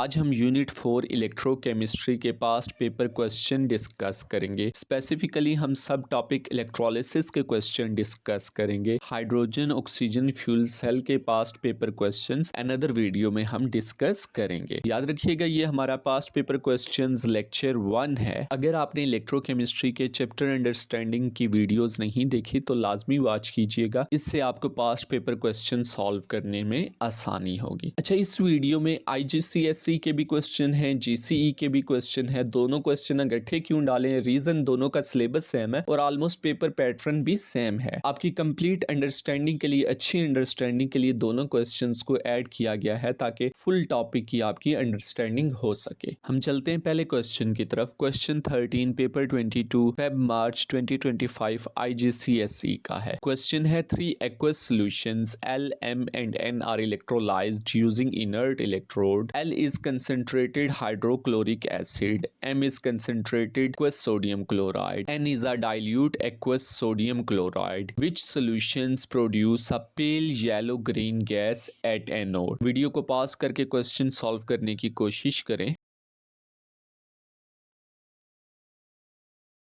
आज हम unit 4 electrochemistry के पास्ट पेपर क्वेश्चन डिस्कस करेंगे। स्पेसिफिकली हम सब टॉपिक इलेक्ट्रोलिसिस के क्वेश्चन डिस्कस करेंगे। हाइड्रोजन ऑक्सीजन फ्यूल सेल के past paper questions another video में हम डिस्कस करेंगे। याद रखिएगा ये हमारा पास्ट पेपर क्वेश्चंस लेक्चर 1 है। अगर आपने इलेक्ट्रोकेमिस्ट्री के चैप्टर अंडरस्टैंडिंग की वीडियोज नहीं देखी तो लाजमी वॉच कीजिएगा, इससे आपको पास्ट पेपर क्वेश्चन सॉल्व करने में आसानी होगी। अच्छा, इस वीडियो में IGCSE के भी क्वेश्चन हैं, GCE के भी क्वेश्चन है। दोनों क्वेश्चन इकट्ठे क्यों डालें? रीजन दोनों का सिलेबस सेम है और ऑलमोस्ट पेपर पैटर्न भी सेम है। आपकी कंप्लीट अंडरस्टैंडिंग के लिए, अच्छी अंडरस्टैंडिंग के लिए दोनों क्वेश्चंस को ऐड किया गया है ताकि फुल टॉपिक की आपकी अंडरस्टैंडिंग हो सके। हम चलते हैं पहले क्वेश्चन की तरफ। Question 13 paper 22 Feb March 2025 IGCSE का है। क्वेश्चन है 3 aqueous solutions L, M and N are electrolyzed using inert electrode. L is concentrated hydrochloric acid, M is concentrated aqueous sodium chloride, N is a dilute aqueous sodium chloride. Which solutions produce a pale yellow green gas at anode? Video को pause करके question solve करने की कोशिश करें।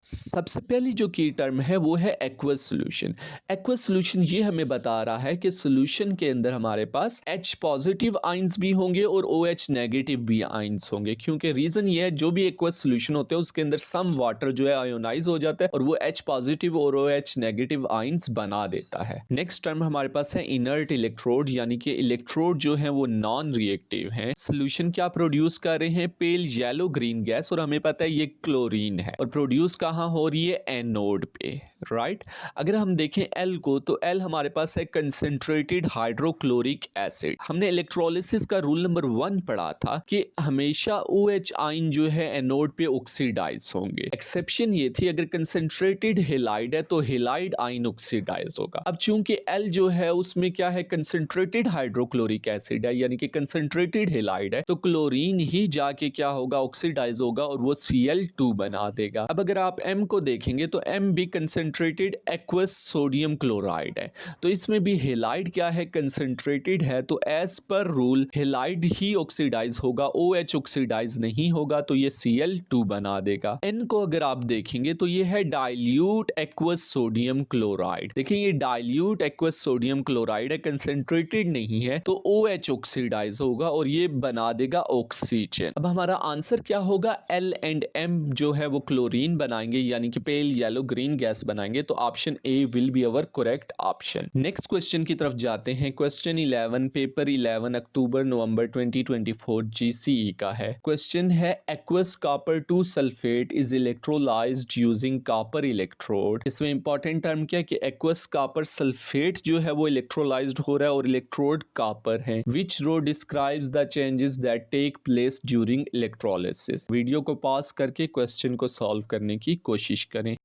सबसे पहली जो की टर्म है वो है एक्वस सॉल्यूशन। एक्वस सॉल्यूशन ये हमें बता रहा है कि सॉल्यूशन के अंदर हमारे पास H पॉजिटिव आयंस भी होंगे और OH नेगेटिव भी आयंस होंगे, क्योंकि रीजन ये है जो भी एक्वस सॉल्यूशन होते हैं उसके अंदर सम वाटर जो है आयोनाइज हो जाता है और वो H पॉजिटिव और OH नेगेटिव आयंस बना देता है। नेक्स्ट टर्म हमारे पास है इनर्ट इलेक्ट्रोड, यानी कि इलेक्ट्रोड जो है वो नॉन रिएक्टिव है। सॉल्यूशन क्या प्रोड्यूस कर रहे हैं? पेल येलो ग्रीन गैस, और हमें पता है ये क्लोरीन है और प्रोड्यूस कहाँ हो रही है? एनोड पे, राइट। अगर हम देखें एल को तो एल हमारे पास है कंसेंट्रेटेड हाइड्रोक्लोरिक एसिड। हमने इलेक्ट्रोलिसिस का रूल नंबर 1 पढ़ा था कि हमेशा OH आयन जो है एनोड पे ऑक्सीडाइज होंगे। एक्सेप्शन ये थी अगर कंसेंट्रेटेड हेलाइड है तो हेलाइड आयन ऑक्सीडाइज होगा। अब चूंकि एल जो है उसमें क्या है? कंसेंट्रेटेड हाइड्रोक्लोरिक एसिड है, यानी कि कंसेंट्रेटेड हेलाइड है, तो क्लोरीन ही जाके क्या होगा? ऑक्सीडाइज होगा और वो Cl2 बना देगा। अब अगर आप M को देखेंगे तो M भी कंसेंट्रेटेड एक्वस सोडियम क्लोराइड है, तो इसमें भी हेलाइड क्या है? कंसेंट्रेटेड है, तो एज पर रूल हेलाइड ही ऑक्सीडाइज होगा, OH ऑक्सीडाइज नहीं होगा, तो ये Cl2 बना देगा। N को अगर आप देखेंगे तो ये है डाइल्यूट एक्वस सोडियम क्लोराइड। देखिए ये डाइल्यूट एक्वस सोडियम क्लोराइड है, कंसेंट्रेटेड नहीं है, तो OH ऑक्सीडाइज होगा और ये बना देगा ऑक्सीजन। अब हमारा आंसर क्या होगा? L एंड M जो है वो क्लोरीन बनाएंगे, यानी कि पेल येलो ग्रीन गैस बनाएंगे, तो option A will be our correct option. Next question की तरफ जाते हैं। क्वेश्चन 11 पेपर 11 अक्टूबर नवंबर 2024 GCE का है। क्वेश्चन है aqueous copper 2 sulphate is electrolysed using copper electrode. इसमें इंपॉर्टेंट टर्म क्या है कि एक्वस कॉपर सल्फेट जो है वो इलेक्ट्रोलाइज्ड हो रहा है और इलेक्ट्रोड कॉपर है। Which row describes the changes that take place during electrolysis. Video को पॉज करके क्वेश्चन को सॉल्व करने की कोशिश करें।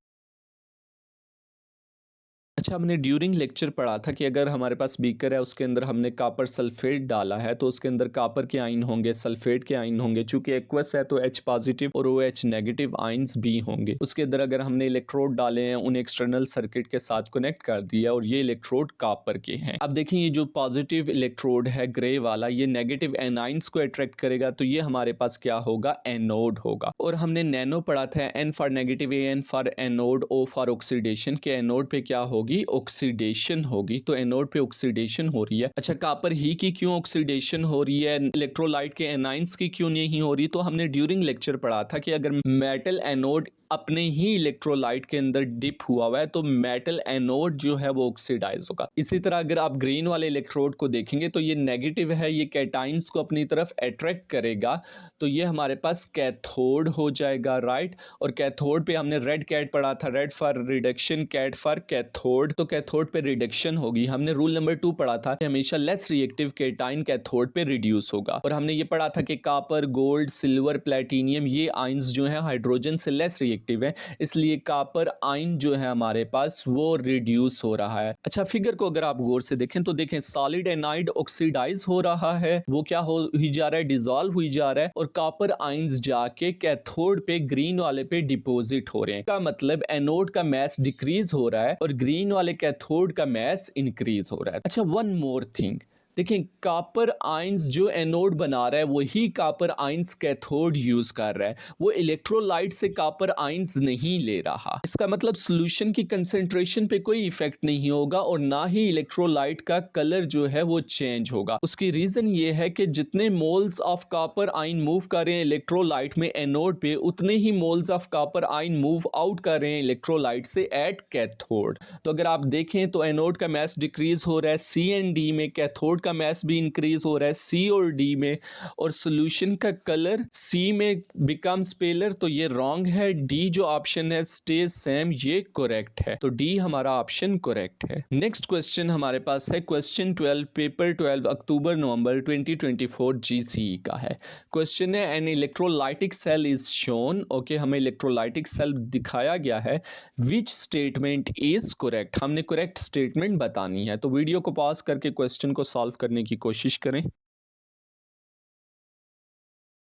अच्छा, हमने ड्यूरिंग लेक्चर पढ़ा था कि अगर हमारे पास बीकर है उसके अंदर हमने कॉपर सल्फेट डाला है तो उसके अंदर कॉपर के आयन होंगे, सल्फेट के आयन होंगे। चूंकि एक्वस है तो H पॉजिटिव और OH नेगेटिव आयंस भी होंगे। उसके अंदर अगर हमने इलेक्ट्रोड डाले हैं, उन्हें एक्सटर्नल सर्किट के साथ कनेक्ट कर दिया और ये इलेक्ट्रोड कॉपर के हैं। अब देखिए ये जो पॉजिटिव इलेक्ट्रोड है ग्रे वाला, ये नेगेटिव एनाइंस को अट्रैक्ट करेगा, तो ये हमारे पास क्या होगा? एनोड होगा। और हमने नैनो पढ़ा था, N for negative, AN for anode, O for oxidation, के एनोड पे क्या होगी? ऑक्सीडेशन होगी। तो एनोड पे ऑक्सीडेशन हो रही है। अच्छा, कॉपर ही की क्यों ऑक्सीडेशन हो रही है? इलेक्ट्रोलाइट के एनाइंस की क्यों नहीं हो रही? तो हमने ड्यूरिंग लेक्चर पढ़ा था कि अगर मेटल एनोड अपने ही इलेक्ट्रोलाइट के अंदर डिप हुआ है तो मेटल एनोड जो है वो ऑक्सीडाइज होगा। इसी तरह अगर आप ग्रीन वाले इलेक्ट्रोड को देखेंगे तो ये नेगेटिव है, ये कैटाइंस को अपनी तरफ अट्रैक्ट करेगा, तो ये हमारे पास कैथोड हो जाएगा, राइट। और कैथोड पे हमने रेड कैट पढ़ा था, red for reduction, cat for cathode, तो कैथोड पे रिडक्शन होगी। हमने रूल नंबर 2 पढ़ा था कि हमेशा लेस रिएक्टिव कैटाइन कैथोड पे रिड्यूस होगा। और हमने ये पढ़ा था कि कॉपर, गोल्ड, सिल्वर, प्लेटिनियम ये आयंस जो है हाइड्रोजन से लेस रिएक्टिव है, इसलिए कॉपर आयन जो है हमारे पास वो रिड्यूस हो रहा है। अच्छा, फिगर को अगर आप गौर से देखें तो देखें सॉलिड एनाइड ऑक्सीडाइज हो रहा है, वो क्या हो ही जा रहा है? डिसॉल्व हुई जा रहा है, और कॉपर आयंस जाके कैथोड पे ग्रीन वाले पे डिपॉजिट हो रहे हैं। का मतलब एनोड का मास डिक्रीज हो रहा है और ग्रीन वाले कैथोड का मास इंक्रीज हो रहा है। अच्छा, वन मोर थिंग, देखें कॉपर आयंस जो एनोड बना रहा है वही कॉपर आयंस कैथोड यूज कर रहा है, वो इलेक्ट्रोलाइट से कॉपर आयंस नहीं ले रहा। इसका मतलब सॉल्यूशन की कंसंट्रेशन पे कोई इफेक्ट नहीं होगा और ना ही इलेक्ट्रोलाइट का कलर जो है वो चेंज होगा। उसकी रीजन ये है कि जितने moles of copper ion move कर रहे हैं इलेक्ट्रोलाइट में एनोड पे, उतने ही moles of copper ion move out कर रहे हैं इलेक्ट्रोलाइट से एट कैथोड। तो अगर आप देखें तो एनोड का मास डिक्रीज हो रहा है सी एंड डी में, कैथोड का मास भी इंक्रीज हो रहा है सी और डी में, और सॉल्यूशन का कलर सी में बिकम्स पेलर, तो ये रॉन्ग है। डी जो ऑप्शन है स्टे सेम, ये करेक्ट है, तो डी हमारा ऑप्शन करेक्ट है। नेक्स्ट क्वेश्चन हमारे पास है क्वेश्चन 12 पेपर 12 अक्टूबर नवंबर 2024 जीसीई का है। क्वेश्चन है an electrolytic cell is shown, okay हमें इलेक्ट्रोलाइटिक सेल दिखाया गया है, विच स्टेटमेंट इज करेक्ट, हमने करेक्ट स्टेटमेंट बतानी है। तो वीडियो को पॉज करके क्वेश्चन को सॉल्व करने की कोशिश करें।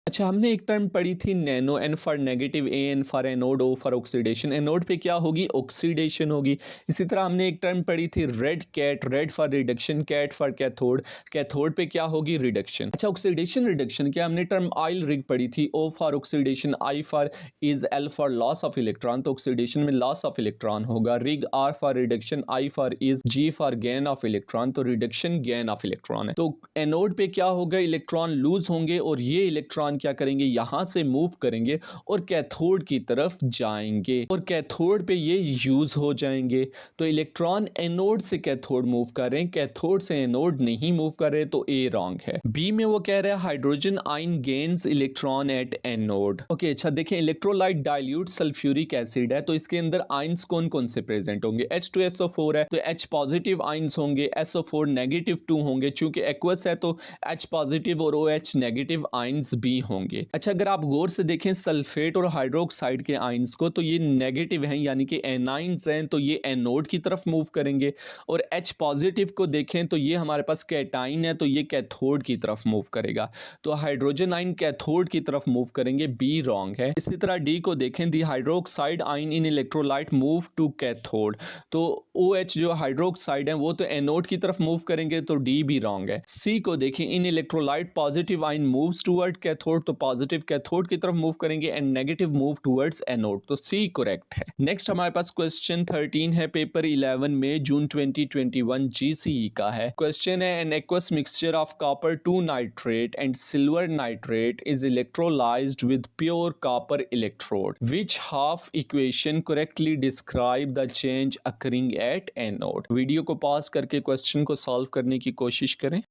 अच्छा, हमने एक टर्म पढ़ी थी nano, N for negative, A N for anode, O for oxidation. Anode पे क्या होगी, ऑक्सीडेशन होगी। इसी तरह हमने एक टर्म पढ़ी थी red cat, red for reduction, cat for cathode, cathode पे क्या होगी, रिडक्शन। अच्छा, ऑक्सीडेशन रिडक्शन क्या, हमने टर्म आइल रिग पढ़ी थी, O for oxidation, I for is, L for loss of electron, तो ऑक्सीडेशन में लॉस ऑफ इलेक्ट्रॉन होगा। Rig, R for reduction, I for is, G for gain of electron, तो reduction gain of electron है। तो anode पे क्या होगा, electron lose होंगे और ये इलेक्ट्रॉन क्या करेंगे, यहां से मूव करेंगे और कैथोड की तरफ जाएंगे और कैथोड पे ये यूज हो जाएंगे। तो इलेक्ट्रॉन एनोड से कैथोड मूव कर रहे हैं, कैथोड से एनोड नहीं मूव कर रहे, तो ए रॉन्ग है। बी में वो कह रहा है hydrogen ion gains electron at anode. Okay, अच्छा देखें, इलेक्ट्रोलाइट डाइल्यूट सल्फ्यूरिक एसिड है, तो इसके अंदर आयंस कौन कौन से प्रेजेंट होंगे, H2SO4 है तो H पॉजिटिव आयंस होंगे, SO4 नेगेटिव 2 होंगे, चूंकि एक्वस है तो H पॉजिटिव और OH नेगेटिव आयंस भी होंगे। अच्छा, अगर आप गौर से देखें सल्फेट और हाइड्रोक्साइड के आयंस को, तो ये नेगेटिव हैं यानी कि एनाइंस हैं, तो ये एनोड की तरफ मूव करेंगे। और H पॉजिटिव को देखें तो ये हमारे पास कैटाइन है, तो ये कैथोड की तरफ मूव करेगा, तो हाइड्रोजन आयन कैथोड की तरफ मूव करेंगे, बी रॉन्ग है। इसी तरह डी को देखें, the hydroxide ion in electrolyte move to cathode, तो OH जो हाइड्रोक्साइड है वो तो एनोड की तरफ मूव करेंगे, तो डी भी रॉन्ग है। सी को देखें, in electrolyte positive ion moves toward cathode, तो पॉजिटिव कैथोड की तरफ मूव करेंगे and negative move towards anode, तो सी करेक्ट है। नेक्स्ट हमारे पास क्वेश्चन 13 है पेपर 11 में जून 2021 जीसीई का है। क्वेश्चन है an aqueous mixture of copper 2 nitrate and silver nitrate is electrolysed with pure copper electrode, which half equation correctly describe the change occurring at anode. Video को pause करके question को solve करने की कोशिश करें।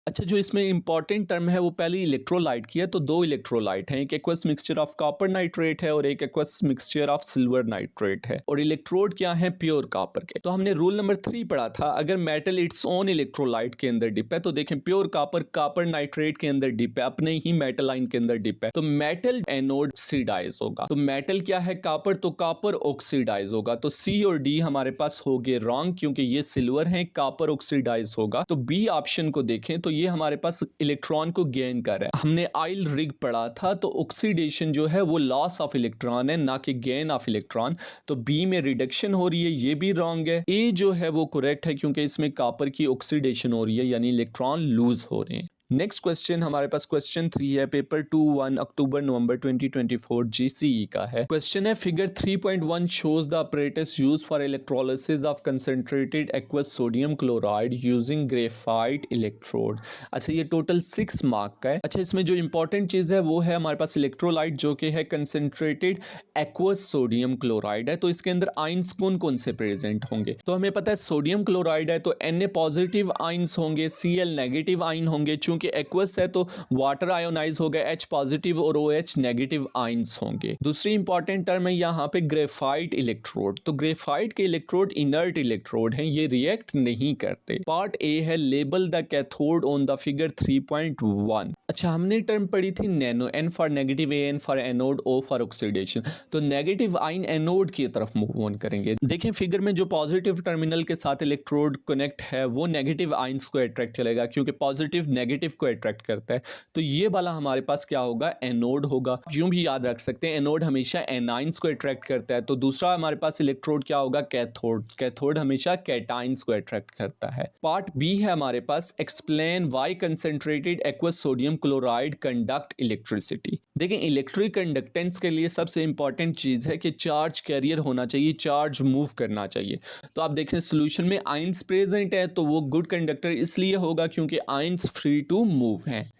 अच्छा, जो इसमें इंपॉर्टेंट टर्म है वो पहले इलेक्ट्रोलाइट की है, तो दो इलेक्ट्रोलाइट हैं, एक aqueous mixture of copper nitrate है और एक aqueous mixture of silver nitrate है, और इलेक्ट्रोड क्या है, प्योर कॉपर के। तो हमने रूल नंबर 3 पढ़ा था, अगर मेटल इट्स ओन इलेक्ट्रोलाइट के अंदर डिप है, तो देखें प्योर कॉपर कॉपर नाइट्रेट के अंदर डिप है, अपने ही मेटल आयन के अंदर डिप है, तो मेटल एनोड ऑक्सीडाइज होगा। तो मेटल क्या है, कॉपर, तो कॉपर ऑक्सीडाइज होगा, तो सी और डी हमारे पास हो गए रॉन्ग, क्योंकि ये सिल्वर है, कॉपर ऑक्सीडाइज होगा। तो बी ऑप्शन को देखें तो ये हमारे पास इलेक्ट्रॉन को गेन कर रहा है। हमने आइल रिग पढ़ा था, तो ऑक्सीडेशन जो है वो लॉस ऑफ इलेक्ट्रॉन है, ना कि गेन ऑफ इलेक्ट्रॉन, तो बी में रिडक्शन हो रही है, ये भी रॉन्ग है। ए जो है वो करेक्ट है, क्योंकि इसमें कॉपर की ऑक्सीडेशन हो रही है, यानी इलेक्ट्रॉन लूज हो रहे हैं। नेक्स्ट क्वेश्चन हमारे पास क्वेश्चन 3 है पेपर 2-1 अक्टूबर नवंबर 2024 जीसीई का है। क्वेश्चन है figure 3.1 shows the apparatus used for electrolysis of concentrated aqueous sodium chloride using graphite electrode. अच्छा, ये टोटल 6 मार्क का है। अच्छा, इसमें जो इंपॉर्टेंट चीज है वो है हमारे पास इलेक्ट्रोलाइट जो कि है कंसंट्रेटेड एक्वस सोडियम क्लोराइड है, तो इसके अंदर आइंस कौन कौन से प्रेजेंट होंगे, तो हमें पता है सोडियम क्लोराइड है तो Na पॉजिटिव आइंस होंगे, Cl नेगेटिव आइन होंगे, चूंकि एक्वस है तो वाटर आयोनाइज हो गया, H पॉजिटिव और OH नेगेटिव आइंस होंगे। दूसरी इंपॉर्टेंट टर्म है यहाँ पे ग्रेफाइट इलेक्ट्रोड, तो ग्रेफाइट के इलेक्ट्रोड इनर्ट इलेक्ट्रोड हैं, ये रिएक्ट नहीं करते। पार्ट ए है label the cathode on the figure 3.1। अच्छा, हमने टर्म पढ़ी थी nano, N for negative, AN for anode, O for oxidation, तो नेगेटिव आइन एनोड की तरफ मूव ऑन करेंगे। देखें फिगर में जो पॉजिटिव टर्मिनल के साथ इलेक्ट्रोड कनेक्ट है वो नेगेटिव आइंस को अट्रैक्ट करेगा, क्योंकि पॉजिटिव नेगेटिव नेगेटिव को अट्रैक्ट करता है। तो ये वाला हमारे पास क्या होगा, एनोड होगा। यूं भी याद रख सकते हैं एनोड हमेशा एनाइंस को अट्रैक्ट करता है। तो दूसरा हमारे पास इलेक्ट्रोड क्या होगा, कैथोड। कैथोड हमेशा कैटाइंस को अट्रैक्ट करता है। पार्ट बी है हमारे पास, explain why concentrated aqueous sodium chloride conduct electricity. देखें, इलेक्ट्रिक कंडक्टेंस के लिए सबसे इंपॉर्टेंट चीज है कि चार्ज कैरियर होना चाहिए, चार्ज मूव करना चाहिए। तो आप देखें सोल्यूशन में आयंस प्रेजेंट है तो वो गुड कंडक्टर इसलिए होगा क्योंकि आयंस फ्री टू मूव हैं।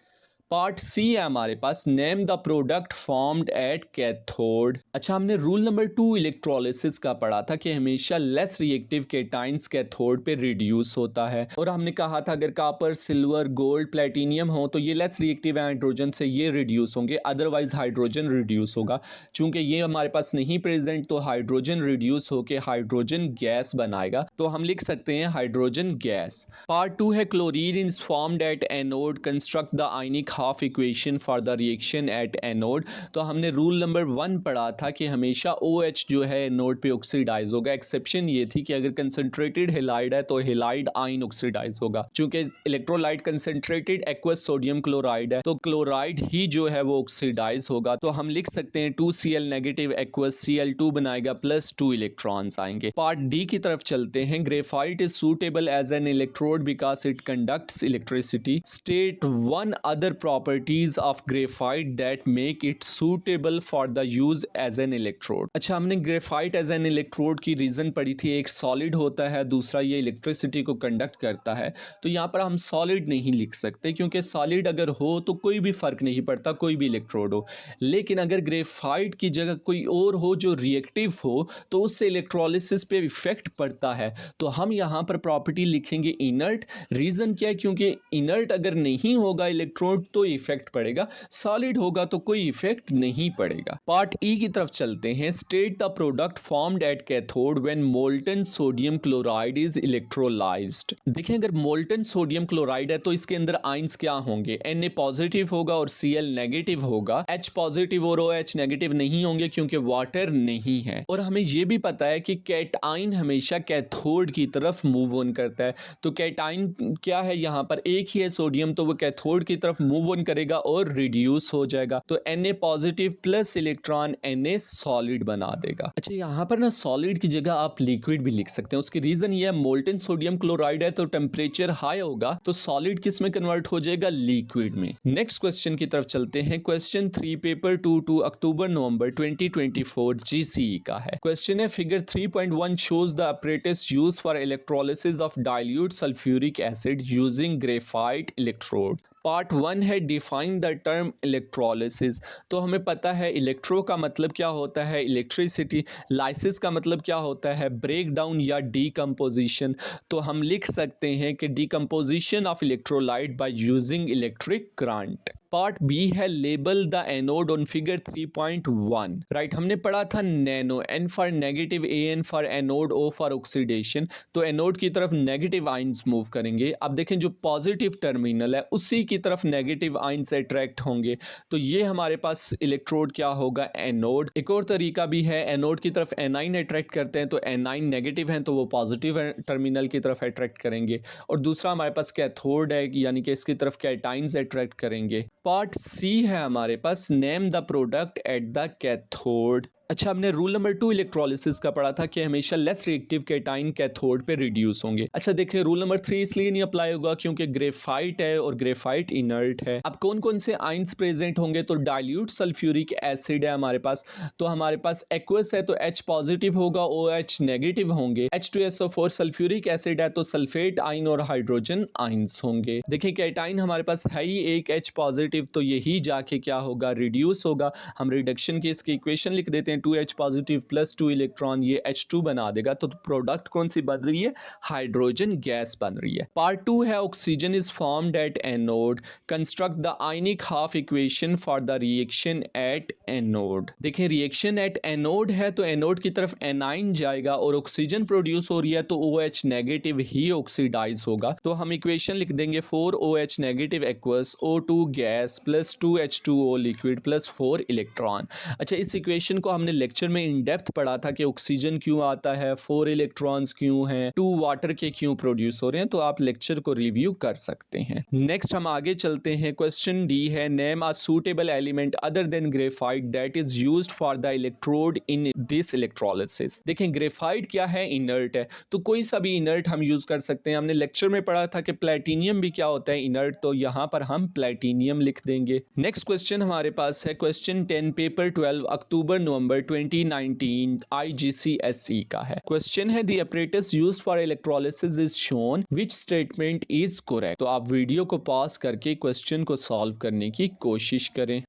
पार्ट सी है हमारे पास, name the product formed at cathode. अच्छा, हमने रूल नंबर 2 इलेक्ट्रोलिसिस का पढ़ा था कि हमेशा लेस रिएक्टिव केटाइंस कैथोड पे रिड्यूस होता है। और हमने कहा था अगर कॉपर, सिल्वर, गोल्ड, प्लेटिनियम हो तो ये लेस रिएक्टिव है हाइड्रोजन से, ये रिड्यूस होंगे, अदरवाइज हाइड्रोजन रिड्यूस होगा। चूंकि ये हमारे पास नहीं प्रेजेंट तो हाइड्रोजन रिड्यूस होकर हाइड्रोजन गैस बनाएगा, तो हम लिख सकते हैं हाइड्रोजन गैस। पार्ट 2 है, chlorine is formed at anode, construct the ionic half equation for the reaction at anode. तो हमने रूल नंबर 1 पढ़ा था कि हमेशा OH जो है एनोड पे ऑक्सीडाइज होगा। एक्सेप्शन ये थी कि अगर कंसंट्रेटेड हेलाइड है तो हेलाइड आयन ऑक्सीडाइज होगा। चूंकि electrolyte concentrated aqueous sodium chloride है तो क्लोराइड ही जो है वो ऑक्सीडाइज होगा। तो हम लिख सकते हैं 2Cl नेगेटिव एक्वस Cl2 बनाएगा प्लस 2 इलेक्ट्रॉन्स आएंगे। पार्ट डी की तरफ चलते हैं। Graphite is suitable as an electrode because it conducts electricity. State one other properties of graphite that make it suitable for the use as an electrode। अच्छा, हमने graphite as an electrode की reason पढ़ी थी, एक solid होता है, दूसरा ये इलेक्ट्रिसिटी को कंडक्ट करता है। तो यहाँ पर हम सॉलिड नहीं लिख सकते क्योंकि सॉलिड अगर हो तो कोई भी फर्क नहीं पड़ता, कोई भी इलेक्ट्रोड हो। लेकिन अगर ग्रेफाइट की जगह कोई और हो जो रिएक्टिव हो तो उससे इलेक्ट्रोलिसिस पे इफेक्ट पड़ता है। तो हम यहाँ पर प्रॉपर्टी लिखेंगे इनर्ट। रीजन क्या है, क्योंकि इनर्ट अगर नहीं होगा इलेक्ट्रोड तो इफेक्ट पड़ेगा, सॉलिड होगा तो कोई इफेक्ट नहीं पड़ेगा। पार्ट ई की तरफ चलते हैं। State the product formed at cathode when molten sodium chloride is electrolysed. देखें, अगर मोल्टन सोडियम क्लोराइड है तो इसके अंदर आयंस क्या होंगे, Na पॉजिटिव होगा और Cl नेगेटिव होगा। H पॉजिटिव और OH नेगेटिव नहीं होंगे क्योंकि वाटर नहीं है। और हमें यह भी पता है कि कैटाइन हमेशा कैथोड की तरफ मूव ऑन करता है। तो कैटाइन क्या है, यहाँ पर एक ही है सोडियम, तो वो कैथोड की तरफ मूव ऑन करेगा और रिड्यूस हो जाएगा। तो Na positive plus electron Na solid बना देगा। अच्छा, यहाँ पर ना सॉलिड की जगह आप लिक्विड भी लिख सकते हैं। उसकी रीजन ये है, मोल्टन सोडियम क्लोराइड है तो टेम्परेचर हाई होगा तो सॉलिड किस में कन्वर्ट हो जाएगा, लिक्विड में। नेक्स्ट क्वेश्चन की तरफ चलते हैं। क्वेश्चन 3 पेपर 2 अक्टूबर नवंबर 2024 GCE का है। क्वेश्चन है, figure 3.1 shows the apparatus used for electrolysis of dilute sulfuric acid using graphite electrode। Part 1 है, डिफाइन द टर्म इलेक्ट्रोलिसिस। तो हमें पता है इलेक्ट्रो का मतलब क्या होता है, इलेक्ट्रिसिटी। लाइसिस का मतलब क्या होता है, ब्रेक डाउन या डीकम्पोजिशन। तो हम लिख सकते हैं कि decomposition of electrolyte by using electric current. Part B है, label the anode on figure 3.1। Right, हमने पढ़ा था nano, N for negative, AN for anode, O for oxidation. तो एनोड की तरफ नेगेटिव आयंस मूव करेंगे। अब देखें जो पॉजिटिव टर्मिनल है उसी की तरफ नेगेटिव आयंस अट्रैक्ट होंगे। तो ये हमारे पास इलेक्ट्रोड क्या होगा, एनोड। एक और तरीका भी है, एनोड की तरफ एनाइन अट्रैक्ट करते हैं तो एनाइन नेगेटिव हैं तो वो पॉजिटिव टर्मिनल की तरफ अट्रैक्ट करेंगे। और दूसरा हमारे पास कैथोड है, यानी कि इसकी तरफ कैटाइंस अट्रैक्ट करेंगे। पार्ट सी है हमारे पास, name the product at the cathode. अच्छा, हमने रूल नंबर 2 इलेक्ट्रोलिसिस का पढ़ा था कि हमेशा लेस रिएक्टिव कैटाइन कैथोड पे रिड्यूस होंगे। अच्छा देखिए, रूल नंबर 3 इसलिए नहीं अप्लाई होगा क्योंकि ग्रेफाइट है और ग्रेफाइट इनर्ट है। अब कौन कौन से आयंस प्रेजेंट होंगे, तो डाइल्यूट सल्फ्यूरिक एसिड है हमारे पास। तो हमारे पास एक्वस है तो H पॉजिटिव होगा, OH नेगेटिव होंगे। H2SO4 सल्फ्यूरिक एसिड है तो सल्फेट आयन और हाइड्रोजन आयंस होंगे। देखिए कैटाइन हमारे पास है ही एक H पॉजिटिव, तो यही जाके क्या होगा, रिड्यूस होगा। हम रिडक्शन की इसकी इक्वेशन लिख देते हैं, 2H पॉजिटिव प्लस 2 इलेक्ट्रॉन, ये H2 बना देगा। तो प्रोडक्ट कौन सी बन रही है, हाइड्रोजन गैस बन रही है। पार्ट 2 है, oxygen is formed at anode, construct the ionic half equation for the reaction at anode. देखें रिएक्शन एट एनोड है तो एनोड की तरफ एनाइन जाएगा और ऑक्सीजन प्रोड्यूस हो रही है तो OH नेगेटिव ही ऑक्सीडाइज होगा। तो हम इक्वेशन लिख देंगे 4OH negative aqueous O2 gas plus 2H2O liquid plus 4 electron. अच्छा, इस इक्वेशन को हम हमने लेक्चर में इन डेप्थ पढ़ा था कि ऑक्सीजन क्यों आता है, 4 इलेक्ट्रॉन्स क्यों हैं, 2 वाटर के क्यों प्रोड्यूस हो रहे हैं, तो आप लेक्चर को रिव्यू कर सकते हैं। नेक्स्ट हम आगे चलते हैं। क्वेश्चन डी है, name a suitable element other than graphite that is used for the electrode in this electrolysis. देखें ग्रेफाइट क्या है, इनर्ट है, तो कोई सा भी इनर्ट हम यूज कर सकते हैं। हमने लेक्चर में पढ़ा था कि प्लेटिनियम भी क्या होता है, इनर्ट, तो यहां पर हम प्लेटिनियम लिख देंगे। नेक्स्ट क्वेश्चन हमारे पास है क्वेश्चन 10 पेपर 12 अक्टूबर नवंबर 2019 IGCSE का है। क्वेश्चन है the apparatus used for electrolysis is shown, which statement is correct। तो आप वीडियो को पॉज करके क्वेश्चन को सॉल्व करने की कोशिश करें।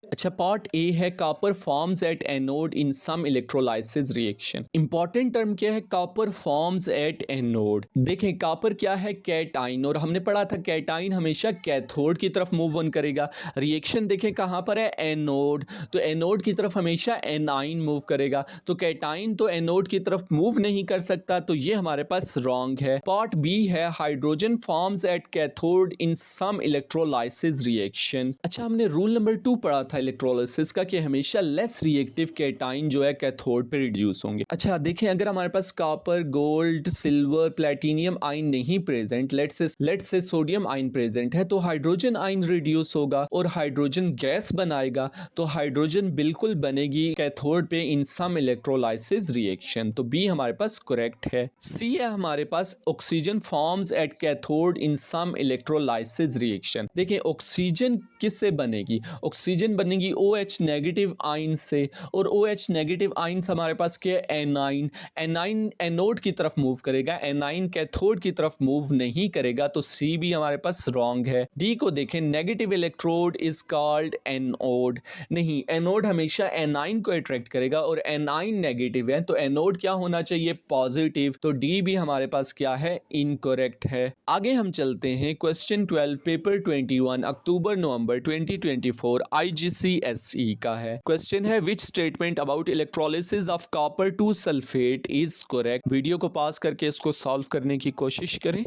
अच्छा, पार्ट ए है copper forms at anode in some electrolysis reaction. Important term क्या है, कॉपर फॉर्म्स एट एनोड। देखें कॉपर क्या है, कैटाइन, और हमने पढ़ा था कैटाइन हमेशा कैथोड की तरफ मूव ऑन करेगा। रिएक्शन देखें कहां पर है, एनोड, तो एनोड की तरफ हमेशा एनाइन मूव करेगा, तो कैटाइन तो एनोड की तरफ मूव नहीं कर सकता, तो ये हमारे पास रॉन्ग है। पार्ट बी है hydrogen forms at cathode in some electrolysis reaction. अच्छा, हमने रूल नंबर 2 पढ़ा था इलेक्ट्रोलिसिस का कि हमेशा लेस रिएक्टिव कैटाइन जो है कैथोड पे रिड्यूस होंगे। अच्छा देखें, अगर हमारे पास copper, gold, silver, platinum ion नहीं present, let's say sodium ion present है, तो हाइड्रोजन आयन रिड्यूस होगा और हाइड्रोजन गैस बनाएगा, तो हाइड्रोजन बिल्कुल बनेगी कैथोड पे इन सम इलेक्ट्रोलाइसिस रिएक्शन, तो बी हमारे पास करेक्ट है। सी है हमारे पास oxygen forms at cathode in some electrolysis reaction. देखिए ऑक्सीजन किससे बनेगी, ऑक्सीजन बनेगी OH नेगेटिव आयन से, और OH नेगेटिव आयन हमारे पास क्या है, एनाइन। एनाइन एनोड की तरफ मूव करेगा, एनाइन कैथोड की तरफ मूव नहीं करेगा, तो सी भी हमारे पास रॉन्ग है। डी को देखें, negative electrode is called anode. नहीं, एनोड हमेशा एनाइन को अट्रैक्ट करेगा और एनाइन नेगेटिव है, तो एनोड क्या होना चाहिए, पॉजिटिव, तो डी भी हमारे पास क्या है, इनकरेक्ट है। आगे हम चलते हैं क्वेश्चन 12 पेपर 21 अक्टूबर नवंबर 2024 IGCSE का है। क्वेश्चन है which statement about electrolysis of copper two sulphate is correct. Video को पास करके इसको सॉल्व करने की कोशिश करें।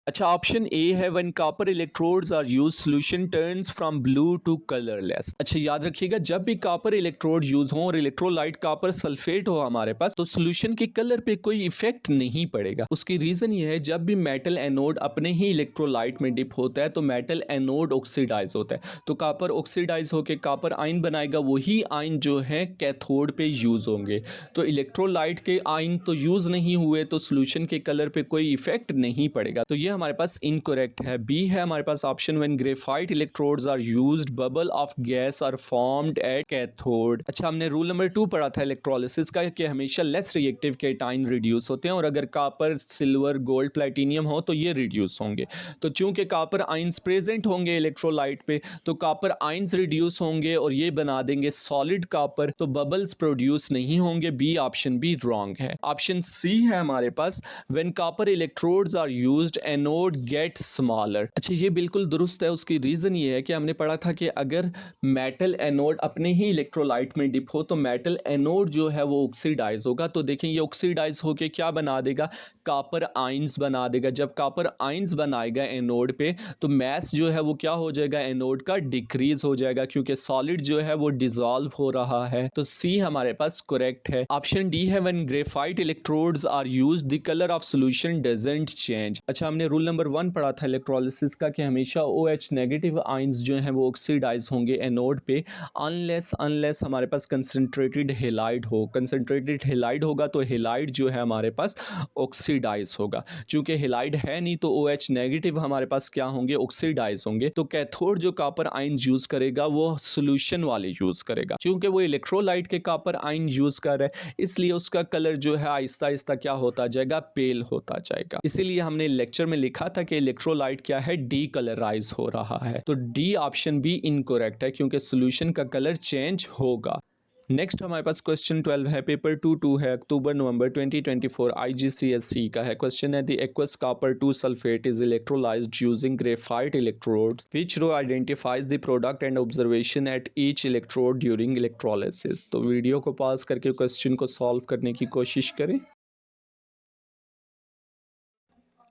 अच्छा, ऑप्शन ए है when copper electrodes are use solution turns from blue to colourless. अच्छा याद रखिएगा, जब भी कॉपर इलेक्ट्रोड यूज हो और इलेक्ट्रोलाइट कॉपर सल्फेट हो हमारे पास, तो सॉल्यूशन के कलर पे कोई इफेक्ट नहीं पड़ेगा। उसकी रीजन ये है, जब भी मेटल एनोड अपने ही इलेक्ट्रोलाइट में डिप होता है तो मेटल एनोड ऑक्सीडाइज होता है, तो कॉपर ऑक्सीडाइज होकर कॉपर आयन बनाएगा, वही आयन जो है कैथोड पे यूज होंगे। तो इलेक्ट्रोलाइट के आयन तो यूज नहीं हुए, तो सॉल्यूशन के कलर पे कोई इफेक्ट नहीं पड़ेगा, तो ये हमारे पास इनकरेक्ट है। बी है हमारे पास option, when graphite electrodes are used bubble of gas are formed at cathode. अच्छा, हमने रूल नंबर 2 पढ़ा था इलेक्ट्रोलिसिस का कि हमेशा लेस रिएक्टिव कैटाइन रिड्यूस होते हैं, और अगर कॉपर, सिल्वर, गोल्ड, प्लेटिनियम हो तो ये रिड्यूस होंगे। तो चूंकि कॉपर आयंस प्रेजेंट होंगे इलेक्ट्रोलाइट पे, तो कॉपर आयंस रिड्यूस होंगे और ये बना देंगे सॉलिड कॉपर, तो बबल्स प्रोड्यूस नहीं होंगे। बी ऑप्शन भी रॉन्ग है। ऑप्शन सी है हमारे पास, when copper electrodes are used anode get smaller. अच्छा, ये बिल्कुल दुरुस्त है। उसकी रीजन ये है कि हमने पढ़ा था कि अगर मेटल एनोड अपने ही इलेक्ट्रोलाइट में डिप हो तो मेटल एनोड जो है वो ऑक्सीडाइज होगा, तो देखें ये ऑक्सीडाइज होके क्या बना देगा, कॉपर आयंस बना देगा। जब कॉपर आयंस बनाएगा एनोड पे, तो मैस जो है वो क्या हो जाएगा, एनोड का डिक्रीज हो जाएगा, क्योंकि सॉलिड जो है वो डिसॉल्व हो रहा है। तो सी हमारे पास करेक्ट है। ऑप्शन डी है when graphite electrodes are used the colour of solution doesn't change. अच्छा, हमने रूल नंबर 1 पढ़ा था इलेक्ट्रोलिसिस का कि हमेशा OH नेगेटिव आयंस जो हैं वो ऑक्सीडाइज होंगे एनोड पे, अनलेस हमारे पास कंसंट्रेटेड हेलाइड हो। कंसंट्रेटेड हेलाइड होगा तो हेलाइड जो है हमारे पास ऑक्सीडाइज होगा। चूंकि हेलाइड है नहीं, तो OH नेगेटिव हमारे पास क्या होंगे, ऑक्सीडाइज होंगे। तो कैथोड जो कॉपर आयंस यूज करेगा वो सॉल्यूशन वाले यूज करेगा। चूंकि वो इलेक्ट्रोलाइट के कॉपर आयन यूज कर रहा है, इसलिए उसका कलर जो है आहिस्ता आहिस्ता क्या होता जाएगा, पेल होता जाएगा। इसीलिए हमने लेक्चर में लिखा था कि इलेक्ट्रोलाइट क्या है, डी कलराइज हो रहा है। तो डी ऑप्शन भी इनकरेक्ट है, क्योंकि सॉल्यूशन का कलर चेंज होगा। नेक्स्ट हमारे पास क्वेश्चन 12 है, पेपर 2 है, अक्टूबर नवंबर 2024 IGCSE का है। क्वेश्चन है the aqueous copper 2 sulphate is electrolysed using graphite electrodes, which row identifies the product and observation at each electrode during electrolysis. तो वीडियो को पॉज करके क्वेश्चन को सॉल्व करने की कोशिश करें।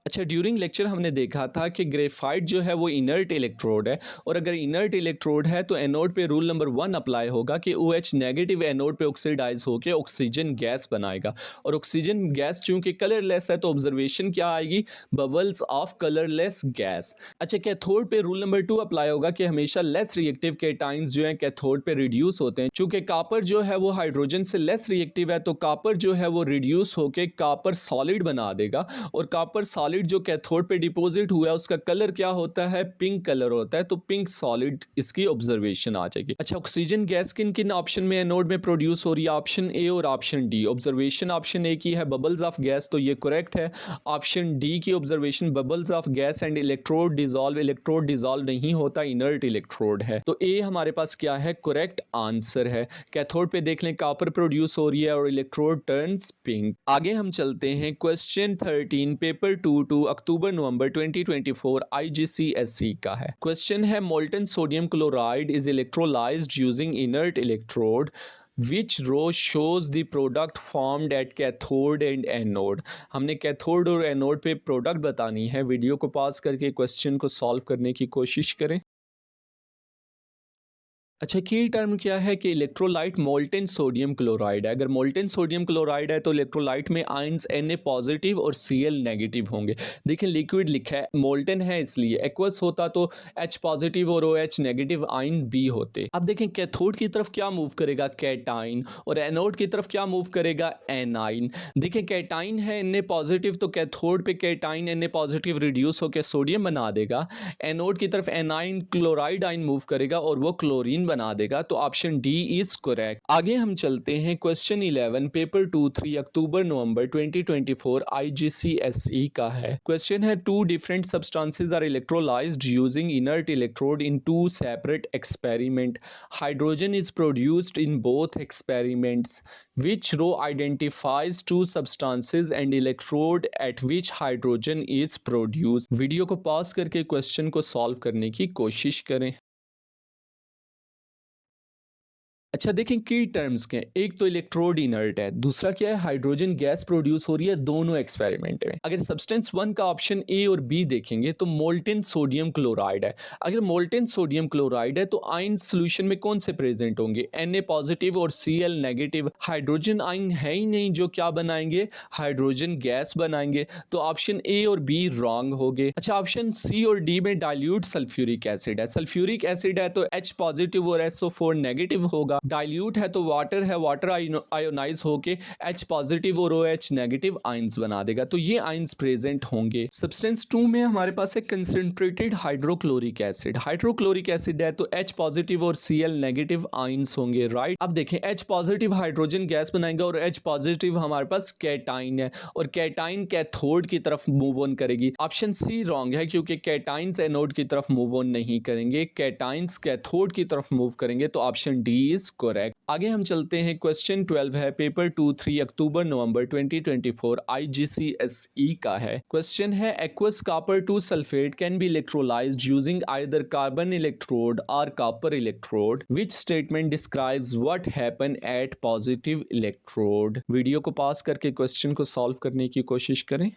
अच्छा, ड्यूरिंग लेक्चर हमने देखा था कि ग्रेफाइट जो है वो इनर्ट इलेक्ट्रोड है, और अगर इनर्ट इलेक्ट्रोड है तो एनोड पे रूल नंबर 1 अप्लाई होगा कि OH नेगेटिव एनोड पे ऑक्सीडाइज होकर ऑक्सीजन गैस बनाएगा, और ऑक्सीजन गैस चूंकि कलरलेस है तो ऑब्जर्वेशन क्या आएगी, बबल्स ऑफ कलरलेस गैस। अच्छा, कैथोड पे रूल नंबर 2 अप्लाई होगा कि हमेशा लेस रिएक्टिव केटाइंस जो है कैथोड पे रिड्यूस होते हैं। चूंकि कॉपर जो है वो हाइड्रोजन से लेस रिएक्टिव है तो कॉपर जो है वो रिड्यूस होकर कॉपर सॉलिड बना देगा, और कॉपर सॉलिड जो कैथोड पे डिपॉजिट हुआ है उसका कलर क्या होता है, पिंक कलर होता है, तो पिंक सॉलिड इसकी ऑब्जर्वेशन आ जाएगी। अच्छा, ऑक्सीजन गैस किन किन ऑप्शन में एनोड में प्रोड्यूस हो रही है, ऑप्शन ए और option D. Observation option A की है बबल्स ऑफ गैस, तो ये करेक्ट है। ऑप्शन डी की observation bubbles of gas and electrode dissolve नहीं होता, इनर्ट इलेक्ट्रोड है, तो ए हमारे पास क्या है, करेक्ट आंसर है। कैथोड पे देख लें कॉपर प्रोड्यूस हो रही है और इलेक्ट्रोड टर्न्स पिंक। आगे हम चलते हैं क्वेश्चन 13 पेपर 2 अक्टूबर नवंबर 2024 IGCSE का है। क्वेश्चन है molten sodium chloride is electrolysed using inert electrode which row shows the product formed at cathode and anode. हमने कैथोड और एनोड पे प्रोडक्ट बतानी है। वीडियो को पॉज करके क्वेश्चन को सॉल्व करने की कोशिश करें। अच्छा, की टर्म क्या है कि इलेक्ट्रोलाइट मोल्टेन सोडियम क्लोराइड है। अगर मोल्टेन सोडियम क्लोराइड है तो इलेक्ट्रोलाइट में आयंस Na पॉजिटिव और Cl नेगेटिव होंगे। देखिए लिक्विड लिखा है, मोल्टेन है इसलिए, एक्वस होता तो H पॉजिटिव और OH नेगेटिव आयन बी होते। अब देखें कैथोड की तरफ क्या मूव करेगा, कैटाइन, और एनोड की तरफ क्या मूव करेगा, एनाइन। देखिए कैटाइन है Na पॉजिटिव, तो कैथोड पे कैटाइन Na पॉजिटिव रिड्यूस होकर सोडियम बना देगा। एनोड की तरफ एनाइन क्लोराइड आयन मूव करेगा और वो क्लोरीन बना देगा, तो ऑप्शन डी इज करेक्ट। आगे हम चलते हैं क्वेश्चन 11 पेपर 2 3 अक्टूबर नवंबर 2024 IGCSE का है। क्वेश्चन है two different substances are electrolysed using inert electrode in two separate experiment. Hydrogen is produced in both experiments. Which row identifies two substances and electrode at which hydrogen is produced? Video को pause करके question को solve करने की कोशिश करें। अच्छा देखें की टर्म्स के, एक तो इलेक्ट्रोड इनर्ट है, दूसरा क्या है, हाइड्रोजन गैस प्रोड्यूस हो रही है दोनों एक्सपेरिमेंट में। अगर सब्सटेंस 1 का ऑप्शन ए और बी देखेंगे तो मोल्टेन सोडियम क्लोराइड है। अगर मोल्टेन सोडियम क्लोराइड है तो आयन सोल्यूशन में कौन से प्रेजेंट होंगे, Na पॉजिटिव और Cl नेगेटिव। हाइड्रोजन आयन है ही नहीं जो क्या बनाएंगे, हाइड्रोजन गैस बनाएंगे, तो ऑप्शन ए और बी रॉन्ग हो गए। अच्छा, ऑप्शन सी और डी में डाइल्यूट सल्फ्यूरिक एसिड है। सल्फ्यूरिक एसिड है तो H पॉजिटिव और SO4 नेगेटिव होगा। डाइल्यूट है तो वाटर है, वाटर आयोनाइज होके H पॉजिटिव और OH नेगेटिव आयंस बना देगा, तो ये आयंस प्रेजेंट होंगे। सब्सटेंस 2 में हमारे पास है concentrated hydrochloric acid. Hydrochloric acid है तो H पॉजिटिव और Cl नेगेटिव आयंस होंगे, राइट। अब देखें H पॉजिटिव हाइड्रोजन गैस बनाएगा और H पॉजिटिव हमारे पास कैटाइन है, और कैटाइन कैथोड की तरफ मूव ऑन करेगी। ऑप्शन सी रॉन्ग है क्योंकि कैटाइंस एनोड की तरफ मूव ऑन नहीं करेंगे, कैटाइंस कैथोड की तरफ मूव करेंगे, तो ऑप्शन डी इज करेक्ट। आगे हम चलते हैं क्वेश्चन 12 है पेपर 2 3 अक्टूबर नवंबर 2024 IGCSE का है। क्वेश्चन है aqueous copper 2 sulphate can be electrolysed using either carbon electrode और copper electrode. Which statement describes what happen at positive electrode. Video को पास करके क्वेश्चन को सॉल्व करने की कोशिश करें।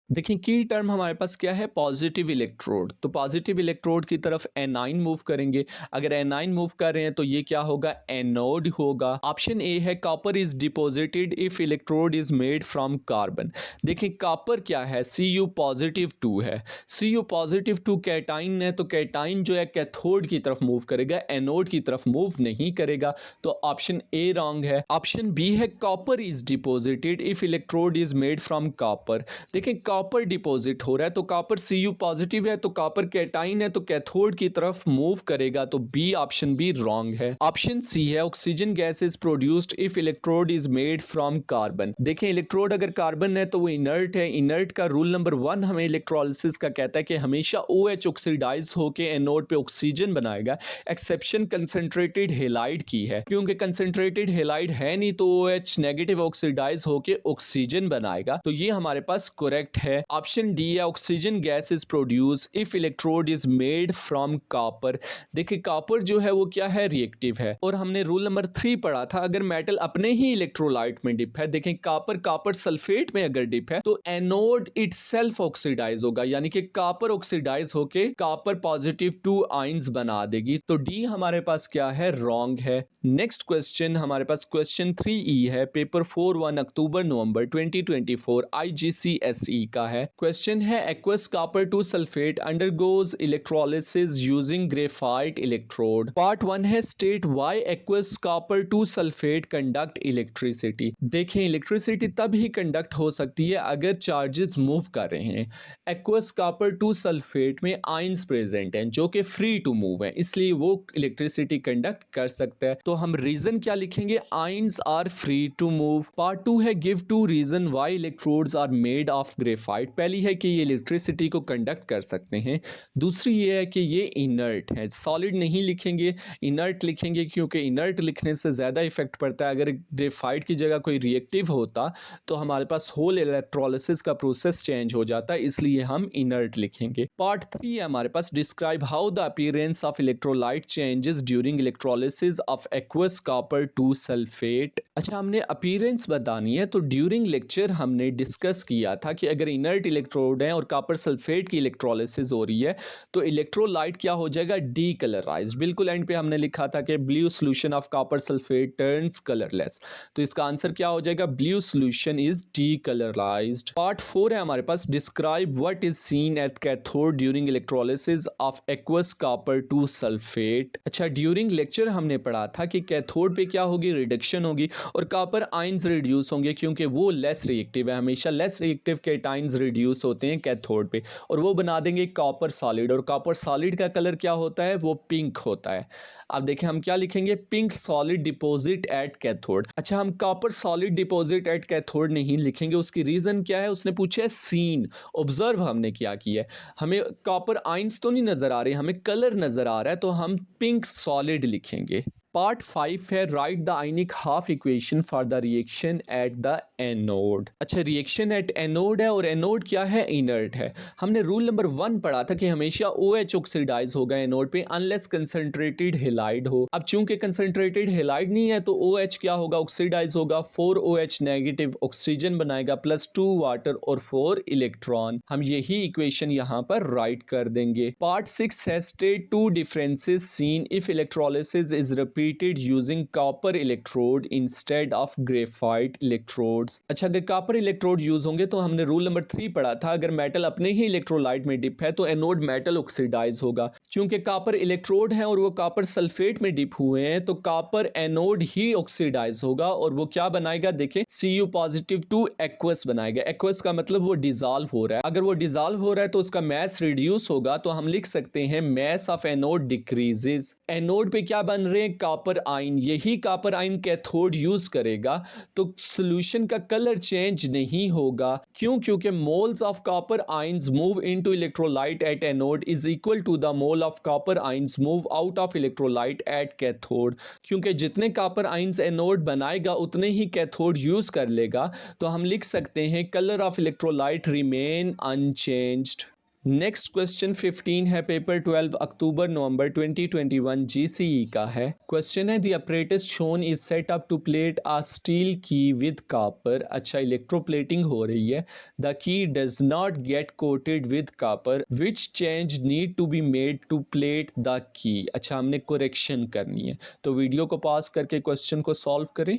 देखिए की टर्म हमारे पास क्या है, पॉजिटिव इलेक्ट्रोड, तो पॉजिटिव इलेक्ट्रोड की तरफ एनाइन मूव करेंगे। अगर एनाइन मूव कर रहे हैं तो ये क्या होगा, एनोड होगा। ऑप्शन ए है copper is deposited if electrode is made from carbon. देखिए कॉपर क्या है, Cu पॉजिटिव 2 है, Cu पॉजिटिव 2 कैटाइन है, तो कैटाइन जो है कैथोड की तरफ मूव करेगा, एनोड की तरफ मूव नहीं करेगा, तो ऑप्शन ए रॉन्ग है। ऑप्शन बी है copper is deposited if electrode is made from copper. देखिए कॉपर डिपॉजिट हो रहा है तो कॉपर Cu पॉजिटिव है, तो कॉपर कैटाइन है, तो कैथोड की तरफ मूव करेगा, तो बी ऑप्शन बी रॉन्ग है। ऑप्शन सी है oxygen gas is produced if electrode is made from carbon. देखें इलेक्ट्रोड अगर कार्बन है तो वो इनर्ट है। इनर्ट का रूल नंबर 1 हमें इलेक्ट्रोलिसिस का कहता है कि हमेशा OH ऑक्सीडाइज होकर एनोड पे ऑक्सीजन बनाएगा। एक्सेप्शन कंसंट्रेटेड हेलाइड की है, क्योंकि कंसंट्रेटेड हेलाइड है नहीं तो OH नेगेटिव ऑक्सीडाइज होकर ऑक्सीजन बनाएगा, तो ये हमारे पास करेक्ट है। है? ऑप्शन डी है oxygen gas is produce if electrode is made from copper. देखिए कॉपर जो है वो क्या है, रिएक्टिव है। और हमने रूल नंबर 3 पढ़ा था, अगर मेटल अपने ही इलेक्ट्रोलाइट में डिप है, देखें कॉपर सल्फेट में अगर डिप है तो एनोड इटसेल्फ ऑक्सीडाइज होगा, यानी कि कॉपर ऑक्सीडाइज होके कॉपर पॉजिटिव 2 आयंस बना देगी। तो डी हमारे पास क्या है, रॉन्ग है। नेक्स्ट क्वेश्चन हमारे पास क्वेश्चन 3E है, पेपर 4 1 अक्टूबर नवंबर 2024 IGCSE का है। क्वेश्चन है aqueous copper 2 sulphate undergoes electrolysis using graphite electrode. Part 1 है state why aqueous copper 2 sulphate conduct electricity. देखें इलेक्ट्रिसिटी तब ही कंडक्ट हो सकती है अगर चार्जेस मूव कर रहे हैं। एक्वस कॉपर 2 सल्फेट में आयंस प्रेजेंट हैं जो कि फ्री टू मूव हैं, इसलिए वो इलेक्ट्रिसिटी कंडक्ट कर सकता है। तो हम रीजन क्या लिखेंगे, ions are free to move. Part 2 है give 2 reason why electrodes are made of graphite. पहली है कि ये इलेक्ट्रिसिटी को कंडक्ट कर सकते हैं, दूसरी ये है कि ये इनर्ट है। सॉलिड नहीं लिखेंगे, इनर्ट लिखेंगे, क्योंकि इनर्ट लिखने से ज़्यादा इफेक्ट पड़ता है। अगर ग्रेफाइट की जगह कोई रिएक्टिव होता तो हमारे पास होल इलेक्ट्रोलिसिस का प्रोसेस चेंज हो जाता है, इसलिए हम इनर्ट लिखेंगे। पार्ट 3 है हमारे पास describe how the appearance of electrolyte changes during electrolysis of aqueous copper 2 sulphate. अच्छा, हमने अपीयरेंस बतानी है, तो ड्यूरिंग लेक्चर हमने डिस्कस किया था कि अगर इनर्ट इलेक्ट्रोड है और कॉपर सल्फेट की इलेक्ट्रोलिसिस हो रही है तो इलेक्ट्रोलाइट क्या हो जाएगा, डी कलराइज्ड। बिल्कुल एंड पे हमने लिखा था कि blue solution of copper sulphate turns colourless, तो इसका आंसर क्या हो जाएगा, blue solution is decolourised. Part 4 है हमारे पास describe what is seen at cathode during electrolysis of aqueous copper 2 sulphate. अच्छा, ड्यूरिंग लेक्चर हमने पढ़ा था कि कैथोड पे क्या होगी, रिडक्शन होगी और कॉपर आयंस रिड्यूस होंगे, क्योंकि वो लेस रिएक्टिव है। हमेशा लेस रिएक्टिव कैटायंस रिड्यूस होते हैं कैथोड पे और वो बना देंगे कॉपर सॉलिड, और कॉपर सॉलिड का कलर क्या होता है, वो पिंक होता है। अब देखें हम क्या लिखेंगे, pink solid deposit eight cathode. अच्छा, हम copper solid deposit at cathode नहीं लिखेंगे, उसकी रीजन क्या है, उसने पूछा है सीन, ऑब्जर्व हमने क्या किया है। हमें कॉपर आयंस तो नहीं नजर आ रहे, हमें कलर नजर आ रहा है, तो हम पिंक सॉलिड लिखेंगे। पार्ट 5 है right the ionic half equation for the reaction at the anode. अच्छा, रिएक्शन एट एनोड है और एनोड क्या है, इनर्ट है। हमने रूल नंबर 1 पढ़ा था कि हमेशा OH ऑक्सीडाइज होगा एनोड पे अनलेस कंसंट्रेटेड हेलाइड हो। अब चूंकि कंसंट्रेटेड हेलाइड नहीं है तो OH क्या होगा, ऑक्सीडाइज होगा, 4OH नेगेटिव ऑक्सीजन बनाएगा प्लस 2 वाटर और 4 इलेक्ट्रॉन। हम यही इक्वेशन यहाँ पर राइट कर देंगे। पार्ट 6 है state 2 differences seen if electrolysis is repeated using copper electrode instead of graphite electrodes। अच्छा, अगर कॉपर इलेक्ट्रोड यूज होंगे तो हमने रूल नंबर 3 पढ़ा था, अगर मेटल अपने ही इलेक्ट्रोलाइट में डिप है तो एनोड मेटल ऑक्सीडाइज होगा। चूंकि कॉपर इलेक्ट्रोड है और वो कॉपर सल्फेट में डिप हुए हैं तो कॉपर एनोड ही ऑक्सीडाइज होगा और वो क्या बनाएगा, देखें Cu पॉजिटिव 2 एक्वस बनाएगा। एक्वस का मतलब वो डिजॉल्व हो रहा है। अगर वो डिजॉल्व हो रहा है तो उसका मैस रिड्यूस होगा, तो हम लिख सकते हैं mass of anode decreases. Anode पे क्या बन रहे हैं, कॉपर आयन। यही कॉपर आयन कैथोड यूज करेगा तो सॉल्यूशन का कलर चेंज नहीं होगा। क्यों, क्योंकि moles of copper ions move into electrolyte at anode is equal to the mole of copper ions move out of electrolyte at cathode. क्योंकि जितने कॉपर आयंस एनोड बनाएगा उतने ही कैथोड यूज कर लेगा, तो हम लिख सकते हैं colour of electrolyte remain unchanged. Next question 15 है, पेपर 12 अक्टूबर नवंबर 2021 GCE का है। क्वेश्चन है the apparatus shown is set up to plate a steel key with copper। अच्छा, इलेक्ट्रोप्लेटिंग हो रही है। The key does not get coated with copper, which change need to be made to plate the key। अच्छा, हमने correction करनी है, तो video को पॉज करके क्वेश्चन को सॉल्व करें।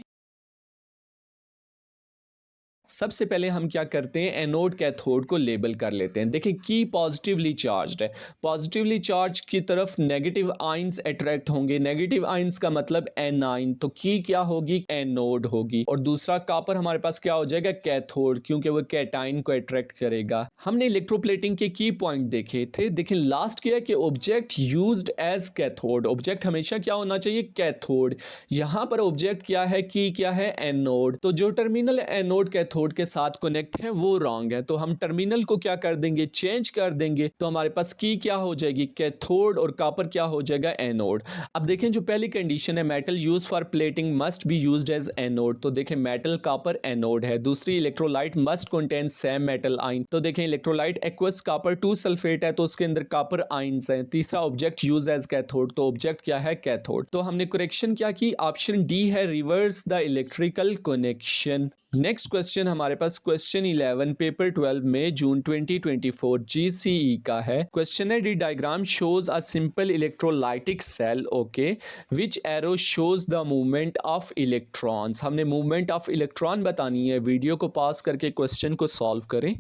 सबसे पहले हम क्या करते हैं, एनोड कैथोड को लेबल कर लेते हैं। देखिए की पॉजिटिवली चार्ज्ड है, पॉजिटिवली चार्ज की तरफ नेगेटिव आयंस अट्रैक्ट होंगे। नेगेटिव आयंस का मतलब एनाइन, तो की क्या होगी, एनोड होगी। और दूसरा कॉपर हमारे पास क्या हो जाएगा, कैथोड, क्योंकि वो कैटाइन को अट्रैक्ट करेगा। हमने इलेक्ट्रोप्लेटिंग के की पॉइंट देखे थे। देखिए लास्ट क्या है कि object used as cathode, object हमेशा क्या होना चाहिए, कैथोड। यहां पर ऑब्जेक्ट क्या है, की क्या है, एनोड। तो जो टर्मिनल एनोड कैथोड कैथोड के साथ कनेक्ट है वो रॉन्ग है, तो हम टर्मिनल को क्या कर देंगे, चेंज कर देंगे। तो हमारे पास की क्या हो जाएगी, कैथोड, और कॉपर क्या हो जाएगा, एनोड। अब देखें जो पहली कंडीशन है, metal use for plating must be used as anode, तो देखें मेटल कॉपर एनोड है। दूसरी, electrolyte must contain same metal ion, तो देखें इलेक्ट्रोलाइट एक्वस कॉपर 2 सल्फेट है, तो उसके अंदर कॉपर आयंस हैं। तीसरा, ऑब्जेक्ट यूज एज कैथोड, तो ऑब्जेक्ट क्या है, कैथोड। तो हमने करेक्शन क्या की, ऑप्शन डी है, reverse the electrical connection. Next question हमारे पास क्वेश्चन 11 पेपर 12 में जून 2024 GCE का है। क्वेश्चन है, the diagram shows a simple electrolytic cell, okay, which arrow shows the movement of electrons. हमने मूवमेंट ऑफ इलेक्ट्रॉन बतानी है। वीडियो को पॉज करके क्वेश्चन को सॉल्व करें।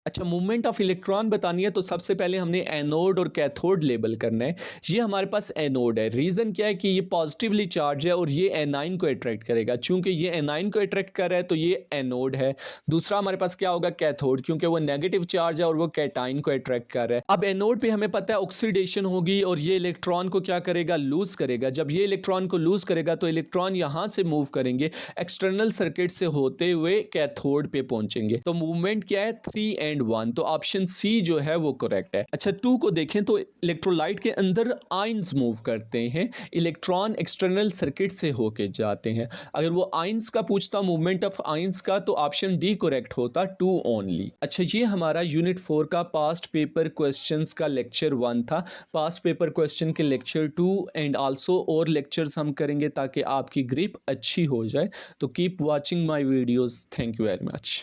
अच्छा, मूवमेंट ऑफ इलेक्ट्रॉन बतानी है तो सबसे पहले हमने एनोड और कैथोड लेबल करना है। ये हमारे पास एनोड है। रीज़न क्या है कि ये पॉजिटिवली चार्ज है और ये एनाइन को अट्रैक्ट करेगा। चूंकि ये एनाइन को अट्रैक्ट कर रहा है तो ये एनोड है। दूसरा हमारे पास क्या होगा, कैथोड, क्योंकि वो नेगेटिव चार्ज है और वो कैटाइन को अट्रैक्ट कर रहा है। अब एनोड पे हमें पता है ऑक्सीडेशन होगी और ये इलेक्ट्रॉन को क्या करेगा, लूज करेगा। जब ये इलेक्ट्रॉन को लूज करेगा तो इलेक्ट्रॉन यहाँ से मूव करेंगे, एक्सटर्नल सर्किट से होते हुए कैथोड पे पहुंचेंगे। तो मूवमेंट क्या है, 3 and 1, तो ऑप्शन सी जो है वो करेक्ट है। अच्छा, 2 को देखें तो इलेक्ट्रोलाइट के अंदर आयंस मूव करते हैं, इलेक्ट्रॉन एक्सटर्नल सर्किट से होके जाते हैं। अगर वो आयंस का पूछता, मूवमेंट ऑफ आयंस का, तो ऑप्शन डी करेक्ट होता, 2 ओनली। अच्छा, ये हमारा यूनिट 4 का पास्ट पेपर क्वेश्चंस का लेक्चर 1 था। पास्ट पेपर क्वेश्चन के लेक्चर 2 एंड आल्सो और लेक्चर्स हम करेंगे ताकि आपकी ग्रिप अच्छी हो जाए। तो keep watching my videos. Thank you very much.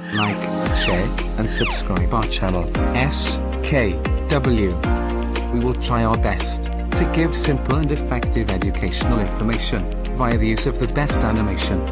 Like, share, and subscribe our channel, SKW. We will try our best to give simple and effective educational information via the use of the best animation.